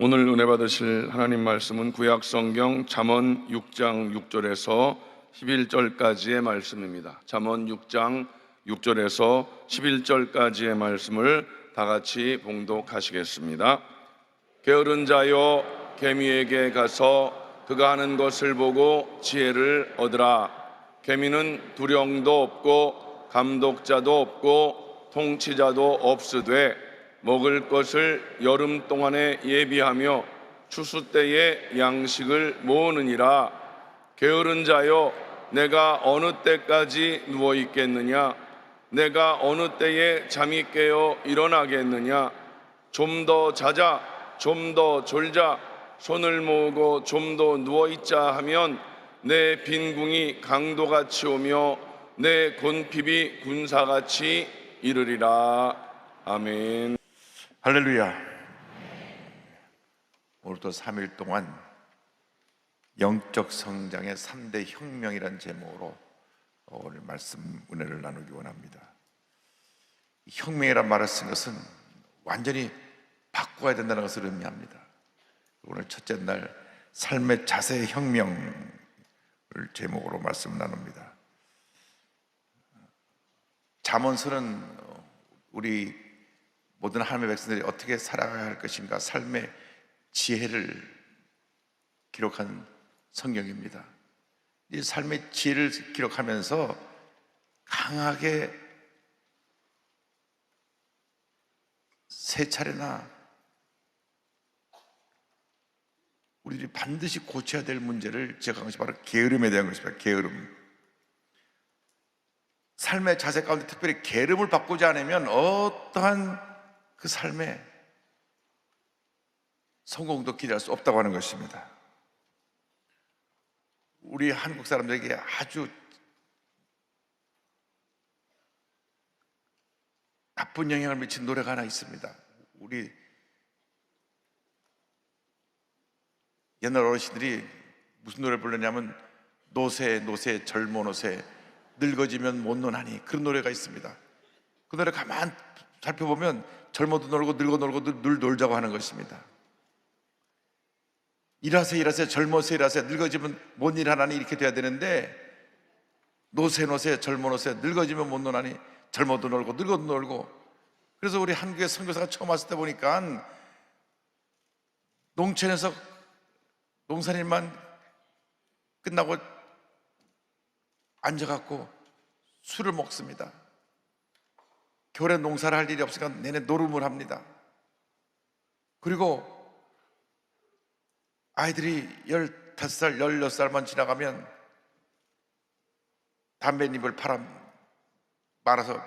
오늘 은혜 받으실 하나님 말씀은 구약 성경 잠언 6장 6절에서 11절까지의 말씀입니다. 잠언 6장 6절에서 11절까지의 말씀을 다 같이 봉독하시겠습니다. 게으른 자여 개미에게 가서 그가 하는 것을 보고 지혜를 얻으라. 개미는 두령도 없고 감독자도 없고 통치자도 없으되 먹을 것을 여름 동안에 예비하며 추수 때에 양식을 모으느니라. 게으른 자여 내가 어느 때까지 누워 있겠느냐? 내가 어느 때에 잠이 깨어 일어나겠느냐? 좀 더 자자, 좀 더 졸자, 손을 모으고 좀 더 누워 있자 하면 내 빈궁이 강도같이 오며 내 곤핍이 군사같이 이르리라. 아멘. 할렐루야. 오늘도 3일 동안 영적 성장의 3대 혁명이라는 제목으로 오늘 말씀 은혜를 나누기 원합니다. 혁명이란 말을 쓴 것은 완전히 바꿔야 된다는 것을 의미합니다. 오늘 첫째 날 삶의 자세 혁명을 제목으로 말씀을 나눕니다. 잠언서는 우리 모든 하나님의 백성들이 어떻게 살아가야 할 것인가, 삶의 지혜를 기록한 성경입니다. 이 삶의 지혜를 기록하면서 강하게 세 차례나 우리들이 반드시 고쳐야 될 문제를 지적한 것이 바로 게으름에 대한 것입니다. 게으름. 삶의 자세 가운데 특별히 게으름을 바꾸지 않으면 어떠한 그 삶에 성공도 기대할 수 없다고 하는 것입니다. 우리 한국 사람들에게 아주 나쁜 영향을 미친 노래가 하나 있습니다. 우리 옛날 어르신들이 무슨 노래를 부르냐면 노새 노새 젊어 노새 늙어지면 못 노나니, 그런 노래가 있습니다. 그 노래 가만 살펴보면 젊어도 놀고 늙어 놀고 늘 놀자고 하는 것입니다. 일하세요 일하세요 젊어서 일하세요, 늙어지면 못 일하나니 이렇게 돼야 되는데 노새 노새 젊어 노새 늙어지면 못 노나니 젊어도 놀고 늙어도 놀고. 그래서 우리 한국의 선교사가 처음 왔을 때 보니까 농촌에서 농산일만 끝나고 앉아갖고 술을 먹습니다. 겨울에 농사를 할 일이 없으니까 내내 노름을 합니다. 그리고 아이들이 15살, 16살만 지나가면 담배잎을 말아서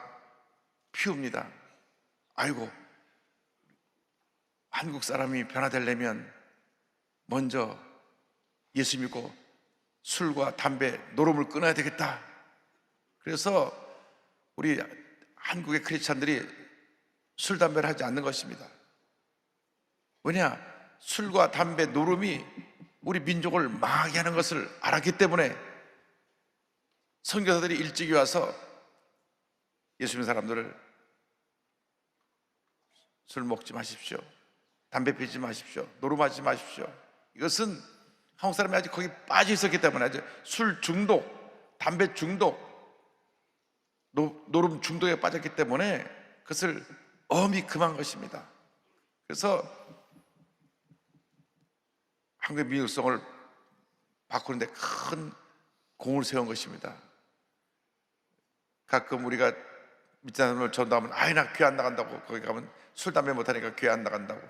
피웁니다. 아이고, 한국 사람이 변화되려면 먼저 예수 믿고 술과 담배, 노름을 끊어야 되겠다. 그래서 우리 한국의 크리스찬들이 술, 담배를 하지 않는 것입니다. 왜냐? 술과 담배, 노름이 우리 민족을 망하게 하는 것을 알았기 때문에 선교사들이 일찍이 와서 예수 믿는 사람들을 술 먹지 마십시오, 담배 피지 마십시오, 노름하지 마십시오. 이것은 한국 사람이 아직 거기 빠져 있었기 때문에 아주 술 중독, 담배 중독, 노름 중독에 빠졌기 때문에 그것을 엄히 금한 것입니다. 그래서 한국의 민족성을 바꾸는데 큰 공을 세운 것입니다. 가끔 우리가 밑에 사람을 전도하면 나 교회 안 나간다고, 거기 가면 술, 담배 못하니까 교회 안 나간다고.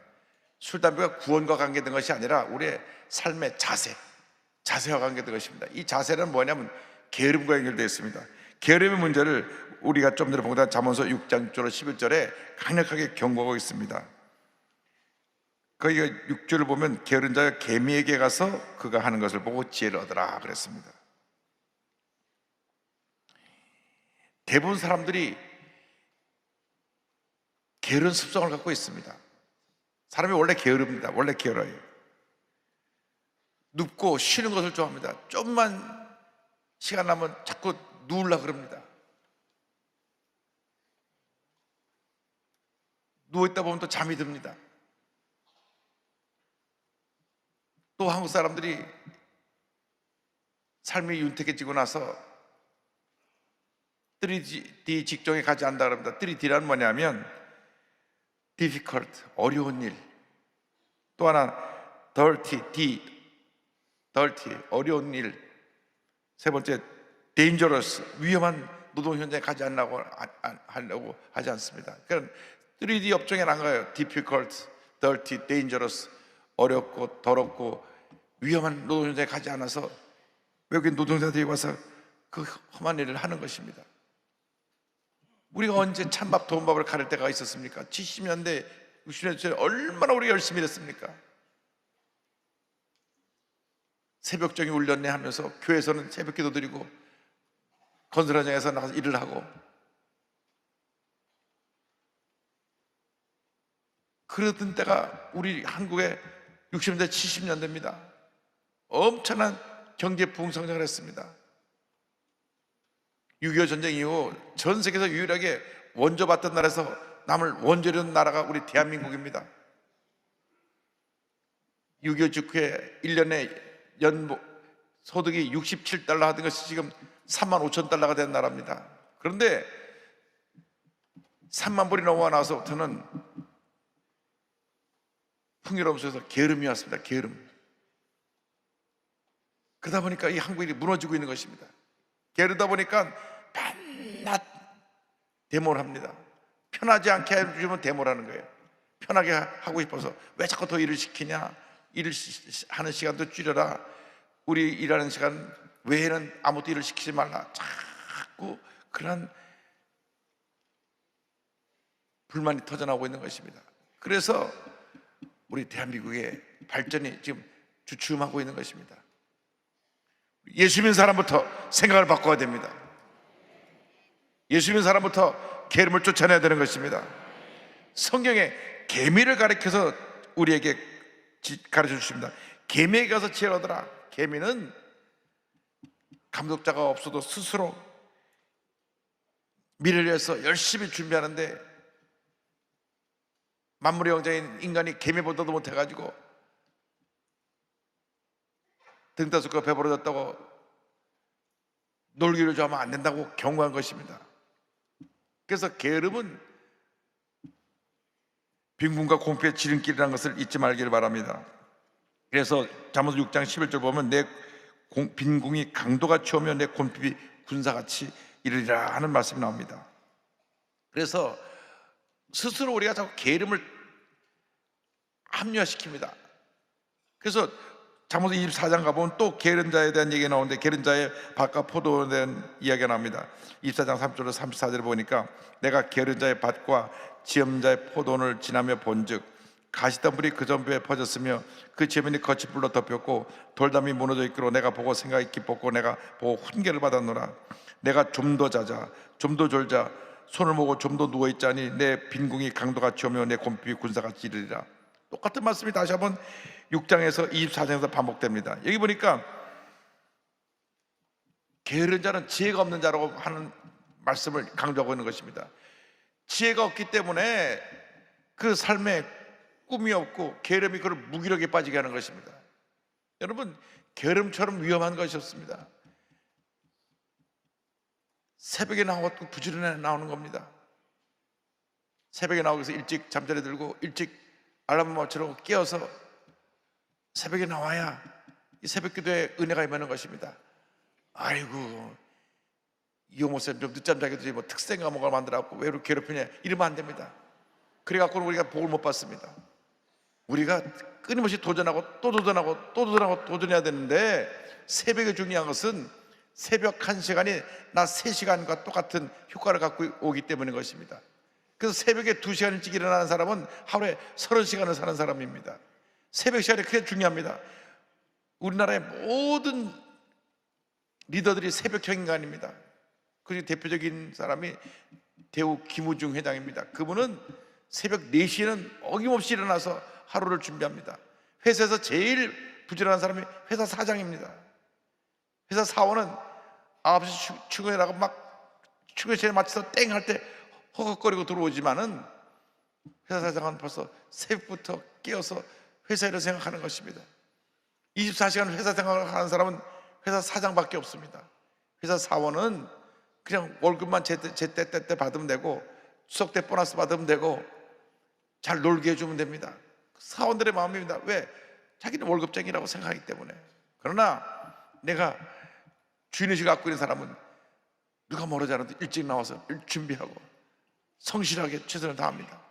술, 담배가 구원과 관계된 것이 아니라 우리의 삶의 자세와 관계된 것입니다. 이 자세는 뭐냐면 게으름과 연결되어 있습니다. 게으름의 문제를 우리가 좀 전에 본 잠언서 6장 6절 11절에 강력하게 경고하고 있습니다. 거기가 6절을 보면 게으른 자가 개미에게 가서 그가 하는 것을 보고 지혜를 얻으라 그랬습니다. 대부분 사람들이 게으른 습성을 갖고 있습니다. 사람이 원래 게으릅니다. 원래 게을러요. 눕고 쉬는 것을 좋아합니다. 좀만 시간 나면 자꾸 누우려고 그럽니다. 누워있다 보면 또 잠이 듭니다. 또 한국 사람들이 삶이 윤택해지고 나서 3D 직종에 가지 않는다 그럽니다. 3D란 뭐냐면 difficult, 어려운 일. 또 하나 dirty, 어려운 일. 세 번째 dangerous, 위험한 노동 현장에 가지 않으려고 하지 않습니다. 그러니까 3D 업종에 안 가요. difficult, dirty, dangerous, 어렵고 더럽고 위험한 노동 현장에 가지 않아서 외국인 노동자들이 와서 그 험한 일을 하는 것입니다. 우리가 언제 찬밥 도움밥을 가릴 때가 있었습니까? 70년대 60년대 전에 얼마나 우리가 열심히 일했습니까? 새벽적인 훈련회 하면서 교회에서는 새벽 기도 드리고 건설 현장에서 나가서 일을 하고, 그러던 때가 우리 한국의 60년대 70년대입니다 엄청난 경제 부흥성장을 했습니다. 6.25 전쟁 이후 전 세계에서 유일하게 원조받던 나라에서 남을 원조려는 나라가 우리 대한민국입니다. 6.25 직후에 1년에 소득이 67달러 하던 것이 지금 3만 5천 달러가 된 나라입니다. 그런데 3만 불이 넘어가 나서부터는 풍요로움 속에서 게으름이 왔습니다. 게으름. 그러다 보니까 이 한국이 무너지고 있는 것입니다. 게으르다 보니까 밤낮 데모를 합니다. 편하지 않게 해주면 데모를 하는 거예요. 편하게 하고 싶어서 왜 자꾸 더 일을 시키냐, 일을 하는 시간도 줄여라, 우리 일하는 시간 외에는 아무것도 일을 시키지 말라, 자꾸 그런 불만이 터져나오고 있는 것입니다. 그래서 우리 대한민국의 발전이 지금 주춤하고 있는 것입니다. 예수 믿는 사람부터 생각을 바꿔야 됩니다. 예수 믿는 사람부터 게으름을 쫓아내야 되는 것입니다. 성경에 개미를 가리켜서 우리에게 가르쳐 주십니다. 개미에게 가서 지혜를 얻으라. 개미는 감독자가 없어도 스스로 미래를 위해서 열심히 준비하는데, 만물의 영장인 인간이 개미보다도 못해가지고 등 따숩고 배부러졌다고 놀기를 좋아하면 안 된다고 경고한 것입니다. 그래서 게으름은 빈궁과 공피의 지름길이라는 것을 잊지 말기를 바랍니다. 그래서 잠언 6장 11절 보면 내 빈궁이 강도같이 오며 내 곤핍이 군사같이 이르리라 하는 말씀이 나옵니다. 그래서 스스로 우리가 자꾸 게으름을 합리화시킵니다. 그래서 잠언 24장 가보면 또 게으른 자에 대한 얘기가 나오는데, 게으른 자의 밭과 포도에 대한 이야기가 나옵니다. 24장 3절로 34절을 보니까 내가 게으른 자의 밭과 지엄 자의 포도원을 지나며 본즉 가시덤불이 그 전부에 퍼졌으며 그 지면이 거친 불로 덮였고 돌담이 무너져 있기로 내가 보고 생각이 깊었고 내가 보고 훈계를 받았노라. 내가 좀 더 자자 좀 더 졸자 손을 모고 좀 더 누워있자니 내 빈궁이 강도같이 오며 내 곤핍이 군사같이 이르리라. 똑같은 말씀이 다시 한번 6장에서 24장에서 반복됩니다. 여기 보니까 게으른 자는 지혜가 없는 자라고 하는 말씀을 강조하고 있는 것입니다. 지혜가 없기 때문에 그 삶에 꿈이 없고 게으름이 그를 무기력에 빠지게 하는 것입니다. 여러분, 게으름처럼 위험한 것이 없습니다. 새벽에 나와서 부지런히 나오는 겁니다. 새벽에 나오기 위해서 일찍 잠자리 들고 일찍 알람 맞추려고 깨어서 새벽에 나와야 이 새벽 기도에 은혜가 임하는 것입니다. 아이고, 이호 목사님 좀 늦잠 자게 되지 뭐 특생 과목을 만들어갖고 왜 이렇게 괴롭히냐, 이러면 안 됩니다. 그래갖고는 우리가 복을 못 받습니다. 우리가 끊임없이 도전하고 또 도전하고 또 도전하고 도전해야 되는데, 새벽에 중요한 것은 새벽 1시간이 낮 3시간과 똑같은 효과를 갖고 오기 때문인 것입니다. 그래서 새벽에 2시간 일찍 일어나는 사람은 하루에 30시간을 사는 사람입니다. 새벽 시간이 크게 중요합니다. 우리나라의 모든 리더들이 새벽형 인간입니다. 그 대표적인 사람이 대우 김우중 회장입니다. 그분은 새벽 4시에는 어김없이 일어나서 하루를 준비합니다. 회사에서 제일 부지런한 사람이 회사 사장입니다. 회사 사원은 9시 출근이라고 막 출근 시간에 맞춰서 땡 할 때 허걱거리고 들어오지만은 회사 사장은 벌써 새벽부터 깨어서 회사 일을 생각하는 것입니다. 24시간 회사 생활을 하는 사람은 회사 사장밖에 없습니다. 회사 사원은 그냥 월급만 제때 받으면 되고 추석 때 보너스 받으면 되고 잘 놀게 해주면 됩니다. 사원들의 마음입니다. 왜? 자기는 월급쟁이라고 생각하기 때문에. 그러나 내가 주인의식을 갖고 있는 사람은 누가 뭐라지 않아도 일찍 나와서 일 준비하고 성실하게 최선을 다합니다.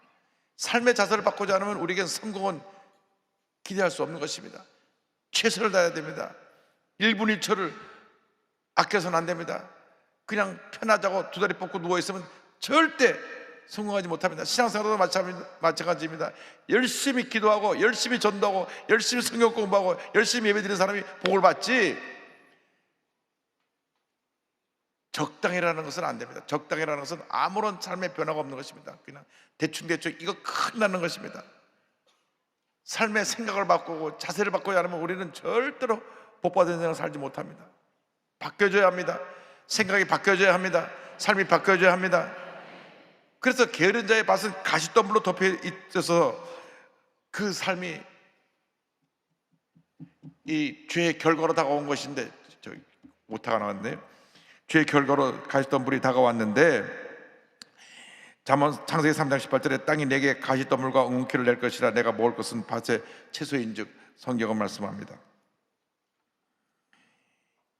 삶의 자세를 바꾸지 않으면 우리에겐 성공은 기대할 수 없는 것입니다. 최선을 다해야 됩니다. 1분 1초를 아껴서는 안 됩니다. 그냥 편하자고 두 다리 뻗고 누워있으면 절대 성공하지 못합니다. 신앙생활도 마찬가지입니다. 열심히 기도하고 열심히 전도하고 열심히 성경 공부하고 열심히 예배드리는 사람이 복을 받지, 적당이라는 것은 안 됩니다. 적당이라는 것은 아무런 삶의 변화가 없는 것입니다. 그냥 대충 이거 큰일 나는 것입니다. 삶의 생각을 바꾸고 자세를 바꾸지 않으면 우리는 절대로 복받은 인생을 살지 못합니다. 바뀌어져야 합니다. 생각이 바뀌어져야 합니다. 삶이 바뀌어져야 합니다. 그래서 게으른 자의 밭은 가시덤불로 덮여 있어서 그 삶이 이 죄의 결과로 다가온 것인데, 저기 오타가 나왔네요. 죄의 결과로 가시덤불이 다가왔는데, 창세기 3장 18절에 땅이 내게 가시덤불과 웅키를 낼 것이라 내가 먹을 것은 밭의 채소인즉, 성경은 말씀합니다.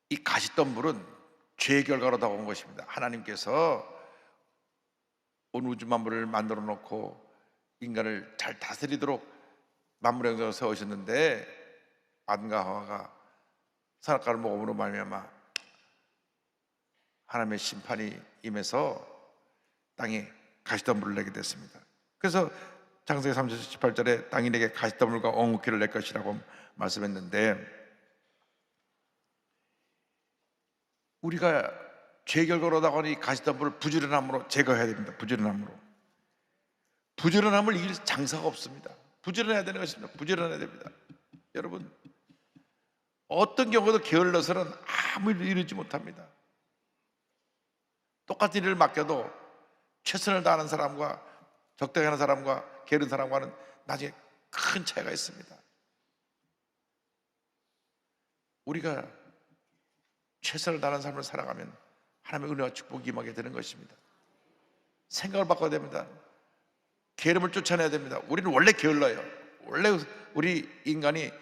이 가시덤불은 죄의 결과로 다가온 것입니다. 하나님께서 온 우주 만물을 만들어 놓고 인간을 잘 다스리도록 만물의 형상을 세우셨는데, 아담과 하와가 선악과를 먹음으로 말미암아 하나님의 심판이 임해서 땅에 가시덤불을 내게 됐습니다. 그래서 창세기 3장 18절에 땅이 내게 가시덤불과 엉겅퀴를 낼 것이라고 말씀했는데, 우리가 죄 결과로 나가는 이 가시덤불을 부지런함으로 제거해야 됩니다. 부지런함을 이길 장사가 없습니다. 부지런해야 되는 것입니다. 부지런해야 됩니다. 여러분, 어떤 경우도 게을러서는 아무 일을 이루지 못합니다. 똑같은 일을 맡겨도 최선을 다하는 사람과 적당히 하는 사람과 게으른 사람과는 나중에 큰 차이가 있습니다. 우리가 최선을 다하는 삶을 살아가면 하나님의 은혜와 축복이 임하게 되는 것입니다. 생각을 바꿔야 됩니다. 게으름을 쫓아내야 됩니다. 우리는 원래 게을러요. 원래 우리 인간이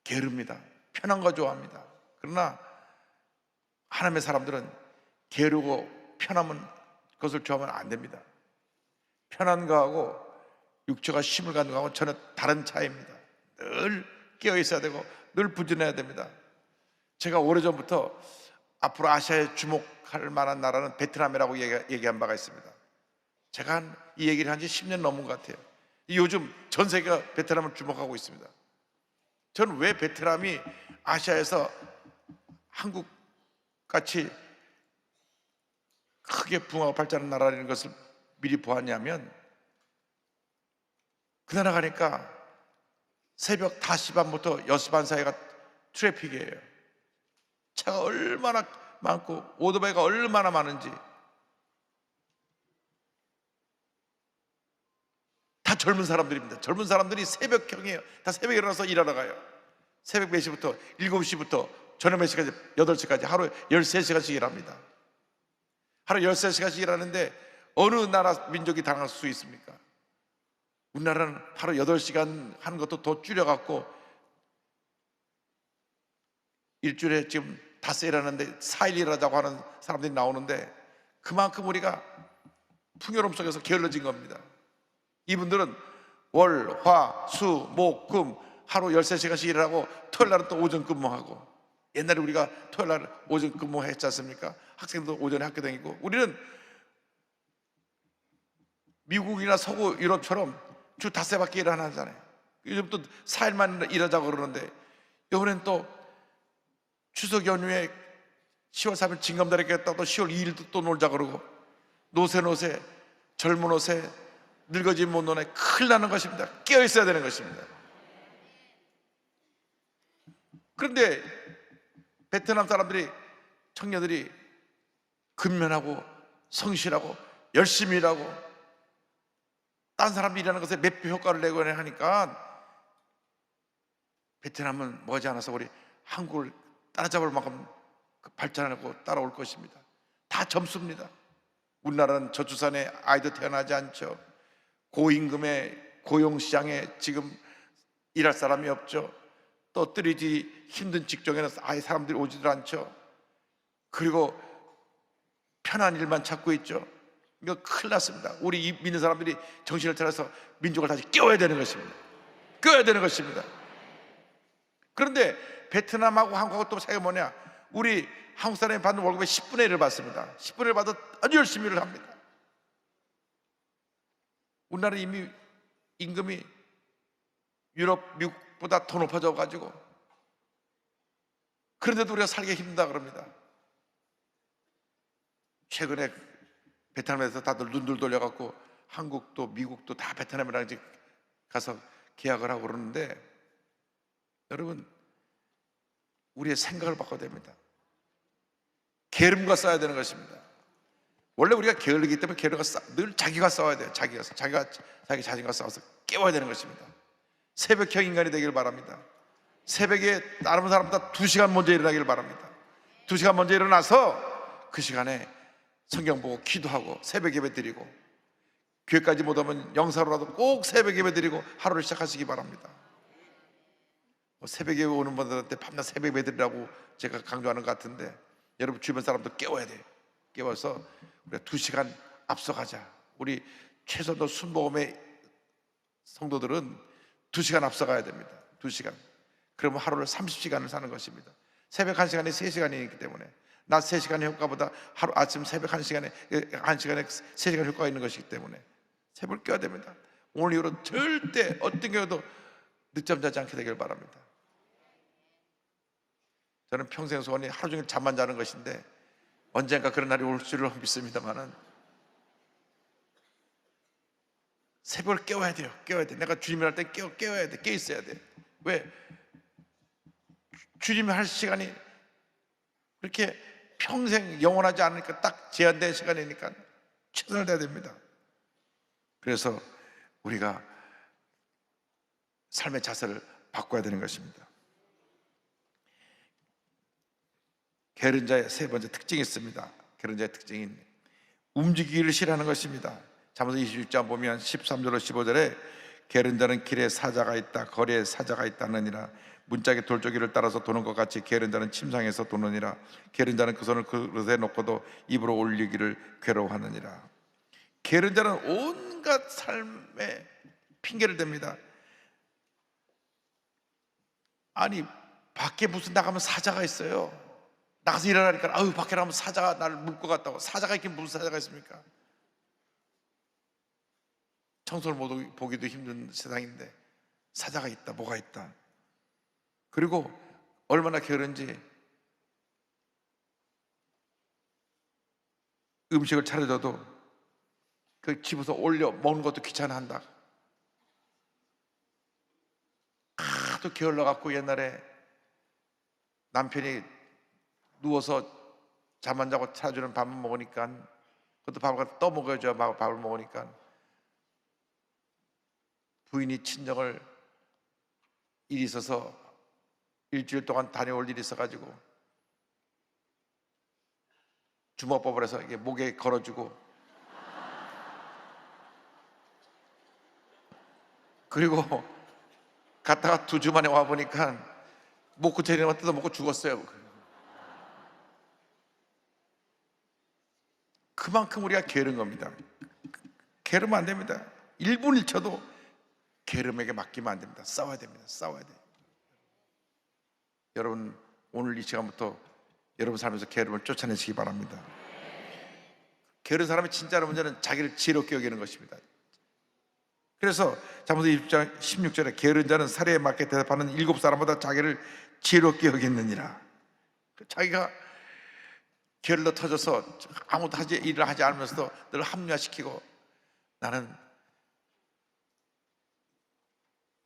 게으릅니다. 편한 거 좋아합니다. 그러나 하나님의 사람들은 게으르고 편함은 그것을 좋아하면 안 됩니다. 편한 거하고 육체가 쉼을 갖는 거하고 전혀 다른 차이입니다. 늘 깨어 있어야 되고 늘 부지런해야 됩니다. 제가 오래전부터 앞으로 아시아에 주목할 만한 나라는 베트남이라고 얘기한 바가 있습니다. 제가 이 얘기를 한 지 10년 넘은 것 같아요. 요즘 전 세계가 베트남을 주목하고 있습니다. 저는 왜 베트남이 아시아에서 한국같이 크게 붕하고 발전한 나라라는 것을 미리 보았냐면, 그 나라 가니까 새벽 5시 반부터 6시 반 사이가 트래픽이에요. 차가 얼마나 많고 오토바이가 얼마나 많은지. 다 젊은 사람들입니다. 젊은 사람들이 새벽형이에요. 다 새벽에 일어나서 일하러 가요. 새벽 몇 시부터 7시부터 저녁 몇 시까지, 8시까지 하루에 13시간씩 일합니다. 하루 13시간씩 일하는데 어느 나라 민족이 당할 수 있습니까? 우리나라는 하루 8시간 하는 것도 더 줄여갖고 일주일에 지금 닷새 일하는데 4일 일하자고 하는 사람들이 나오는데, 그만큼 우리가 풍요로움 속에서 게을러진 겁니다. 이분들은 월, 화, 수, 목, 금 하루 13시간씩 일하고 토요일 날은 또 오전 근무하고, 옛날에 우리가 토요일 날 오전 근무했지 않습니까? 학생도 오전에 학교 다니고. 우리는 미국이나 서구 유럽처럼 주 닷새밖에 일 안 하잖아요. 요즘 또 4일만 일하자고 그러는데, 이번엔 또 추석 연휴에 10월 3일 징검다리 깼다고 또 10월 2일도 또 놀자 그러고, 노세 젊은 옷에 늙어진 못 노네. 큰일 나는 것입니다. 깨어 있어야 되는 것입니다. 그런데 베트남 사람들이, 청년들이 근면하고 성실하고 열심히 일하고 딴 사람들이 일하는 것에 몇 배 효과를 내고 하니까 베트남은 머지않아서 우리 한국을 따라잡을 만큼 발전하고 따라올 것입니다. 다 젊습니다. 우리나라는 저출산에 아이도 태어나지 않죠. 고임금의 고용시장에 지금 일할 사람이 없죠. 또 뜨리지 힘든 직종에는 아예 사람들이 오지도 않죠. 그리고 편한 일만 찾고 있죠. 이거 큰일 났습니다. 우리 믿는 사람들이 정신을 차려서 민족을 다시 깨워야 되는 것입니다. 깨워야 되는 것입니다. 그런데 베트남하고 한국하고 또 차이가 뭐냐? 우리 한국 사람이 받는 월급의 10분의 1을 받습니다. 10분의 1을 받아 아주 열심히 일을 합니다. 우리나라 이미 임금이 유럽, 미국보다 더 높아져 가지고, 그런데도 우리가 살기 힘들다 그럽니다. 최근에 베트남에서 다들 눈들 돌려갖고 한국도 미국도 다 베트남이랑 이제 가서 계약을 하고 그러는데, 여러분, 우리의 생각을 바꿔야 됩니다. 게으름과 싸워야 되는 것입니다. 원래 우리가 게을르기 때문에 게으름과 늘 자기가 싸워야 돼요. 자기 자신과 싸워서 깨워야 되는 것입니다. 새벽형 인간이 되길 바랍니다. 새벽에 다른 사람보다 2시간 먼저 일어나길 바랍니다. 2시간 먼저 일어나서 그 시간에 성경 보고 기도하고 새벽 예배 드리고, 교회까지 못 오면 영사로라도 꼭 새벽 예배 드리고 하루를 시작하시기 바랍니다. 새벽 예배 오는 분들한테 밤낮 새벽 예배 드리라고 제가 강조하는 것 같은데, 여러분 주변 사람도 깨워야 돼요. 깨워서 우리가 2시간 앞서가자. 우리 최소도 순복음의 성도들은 2시간 앞서가야 됩니다. 2시간. 그러면 하루를 30시간을 사는 것입니다. 새벽 1시간에 3시간이기 때문에 낮 3시간의 효과보다 하루 아침 새벽 1시간에 3시간 효과가 있는 것이기 때문에 새벽을 깨워야 됩니다. 오늘 이후로 절대 어떤 경우도 늦잠 자지 않게 되길 바랍니다. 저는 평생 소원이 하루 종일 잠만 자는 것인데 언젠가 그런 날이 올 줄을 믿습니다만은, 새벽을 깨워야 돼요. 깨워야 돼. 내가 주님을 할 때 깨워야 돼. 깨 있어야 돼. 왜? 주님이 할 시간이 그렇게 평생 영원하지 않으니까, 딱 제한된 시간이니까 최선을 다해야 됩니다. 그래서 우리가 삶의 자세를 바꿔야 되는 것입니다. 게으른 자의 세 번째 특징이 있습니다. 게으른 자의 특징인 움직이기를 싫어하는 것입니다. 잠언서 26장 보면 13절로 15절에 게으른 자는 길에 사자가 있다, 거리에 사자가 있다느니라. 문짝에 돌조기를 따라서 도는 것 같이 게으른 자는 침상에서 도느니라. 게으른 자는 그 손을 그릇에 놓고도 입으로 올리기를 괴로워하느니라. 게으른 자는 온갖 삶에 핑계를 댑니다. 아니, 밖에 무슨 나가면 사자가 있어요. 나가서 일어나니까 아유, 밖에 나가면 사자가 나를 물 것 같다고. 사자가 있긴 무슨 사자가 있습니까? 청소를 못 보기도 힘든 세상인데 사자가 있다, 뭐가 있다. 그리고 얼마나 게으른지, 음식을 차려줘도 그 집어서 올려 먹는 것도 귀찮아한다. 하도 게을러 갖고 옛날에 남편이 누워서 잠 안 자고 차려주는 밥을 먹으니까, 그것도 밥을 갖다 떠먹어야죠. 밥을 먹으니까 부인이 친정을 일이 있어서 일주일 동안 다녀올 일이 있어가지고 주먹밥을 해서 이게 목에 걸어주고, 그리고 갔다가 2주 만에 와보니까 목구 재리만 뜯어먹고 죽었어요. 그만큼 우리가 게으른 겁니다. 게으르면 안 됩니다. 1분 1초도 게으름에게 맡기면 안 됩니다. 싸워야 됩니다. 싸워야 돼요. 여러분, 오늘 이 시간부터 여러분 삶에서 게으름을 쫓아내시기 바랍니다. 게으른 사람의 진짜로 문제는 자기를 지혜롭게 여기는 것입니다. 그래서 잠언서 20장 16절에 게으른 자는 사례에 맞게 대답하는 7사람보다 자기를 지혜롭게 여기느니라. 자기가 게을러 터져서 아무도 일을 하지 않으면서도 늘 합리화시키고, 나는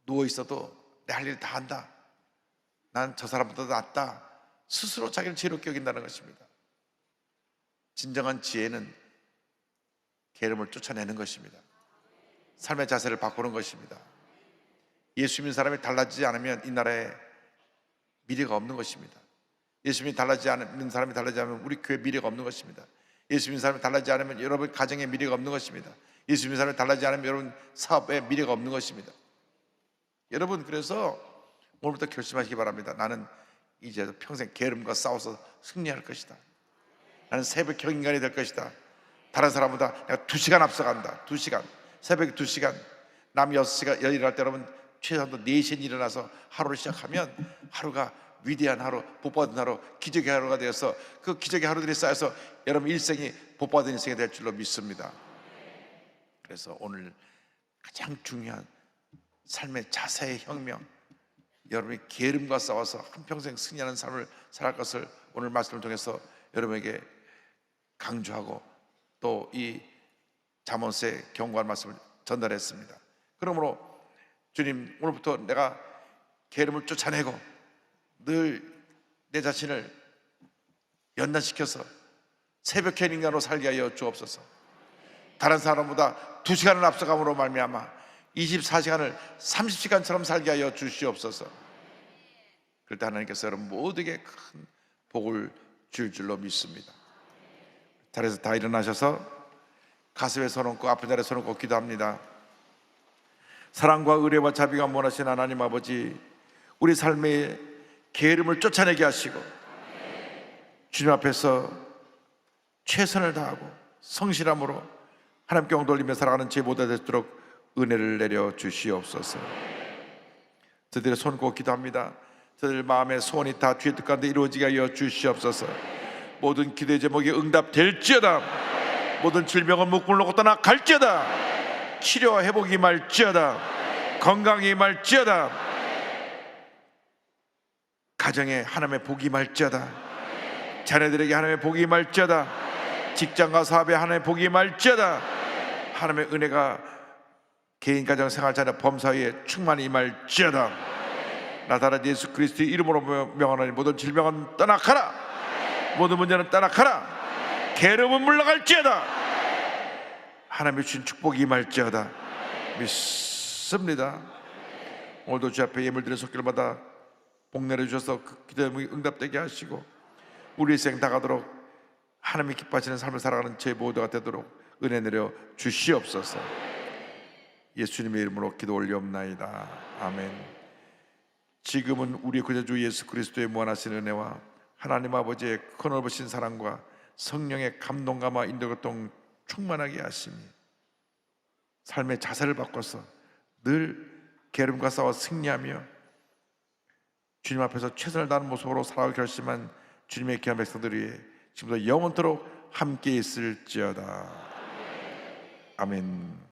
누워있어도 내 할 일 다 한다, 난 저 사람보다 낫다, 스스로 자기를 지혜롭게 여긴다는 것입니다. 진정한 지혜는 게으름을 쫓아내는 것입니다. 삶의 자세를 바꾸는 것입니다. 예수 믿는 사람이 달라지지 않으면 이 나라에 미래가 없는 것입니다. 예수님이 달라지지 않는 사람이 달라지지 않으면 우리 교회 미래가 없는 것입니다. 예수 믿는 사람이 달라지지 않으면 여러분 가정에 미래가 없는 것입니다. 예수 믿는 사람이 달라지지 않으면 여러분 사업에 미래가 없는 것입니다. 여러분, 그래서 오늘부터 결심하시기 바랍니다. 나는 이제 평생 게으름과 싸워서 승리할 것이다. 나는 새벽형 인간이 될 것이다. 다른 사람보다 내가 2시간 앞서간다. 2시간, 새벽 2시간, 남 6시간 일할 때 여러분 최소한도 4시에 일어나서 하루를 시작하면 하루가 위대한 하루, 복받은 하루, 기적의 하루가 되어서 그 기적의 하루들이 쌓여서 여러분 일생이 복받은 인생이 될 줄로 믿습니다. 그래서 오늘 가장 중요한 삶의 자세의 혁명, 여러분이 게으름과 싸워서 한평생 승리하는 삶을 살아갈 것을 오늘 말씀을 통해서 여러분에게 강조하고 또 이 잠언서의 경고한 말씀을 전달했습니다. 그러므로 주님, 오늘부터 내가 게으름을 쫓아내고 늘 내 자신을 연단시켜서 새벽형 인간으로 살게 하여 주옵소서. 다른 사람보다 2시간을 앞서감으로 말미암아 24시간을 30시간처럼 살게 하여 주시옵소서. 그럴 때 하나님께서 여러분 모두에게 큰 복을 줄 줄로 믿습니다. 자리에서 다 일어나셔서 가슴에 손 얹고 아픈 자리에 손 얹고 기도합니다. 사랑과 의뢰와 자비가 원하신 하나님 아버지, 우리 삶의 게으름을 쫓아내게 하시고 주님 앞에서 최선을 다하고 성실함으로 하나님께 영광 돌리며 살아가는 제 모두가 되도록 은혜를 내려 주시옵소서. 저들의 손 꼭 기도합니다. 저들 마음의 소원이 다 주의 뜻 가운데 이루어지게 하여 주시옵소서. 모든 기도의 제목이 응답될지어다. 모든 질병은 묶물로 떠나갈지어다. 치료와 회복이 임할지어다. 건강이 임할지어다. 가정에 하나님의 복이 임할지어다. 자녀들에게 하나님의 복이 임할지어다. 직장과 사업에 하나님의 복이 임할지어다. 하나님의 은혜가 개인 가정 생활 자녀 범사에 충만히 임할지어다. 나사렛 예수 그리스도의 이름으로 명하노니 모든 질병은 떠나가라. 모든 문제는 떠나가라. 게으름은 물러갈지어다. 하나님의 주신 축복이 임할지어다. 믿습니다. 오늘도 주 앞에 예물드린 손길을 받아 복 내려주셔서 그 기도에 응답되게 하시고 우리 인생 다가도록 하나님이 기뻐하시는 삶을 살아가는 제 모두가 되도록 은혜 내려 주시옵소서. 예수님의 이름으로 기도 올리옵나이다. 아멘. 지금은 우리 구주주 예수 그리스도의 무한하신 은혜와 하나님 아버지의 크넓으신 사랑과 성령의 감동감화 인도교통 충만하게 하시니 삶의 자세를 바꿔서 늘 게으름과 싸워 승리하며 주님 앞에서 최선을 다하는 모습으로 살아가기 결심한 주님의 귀한 백성들이 지금도 영원토록 함께 있을지어다. 아멘.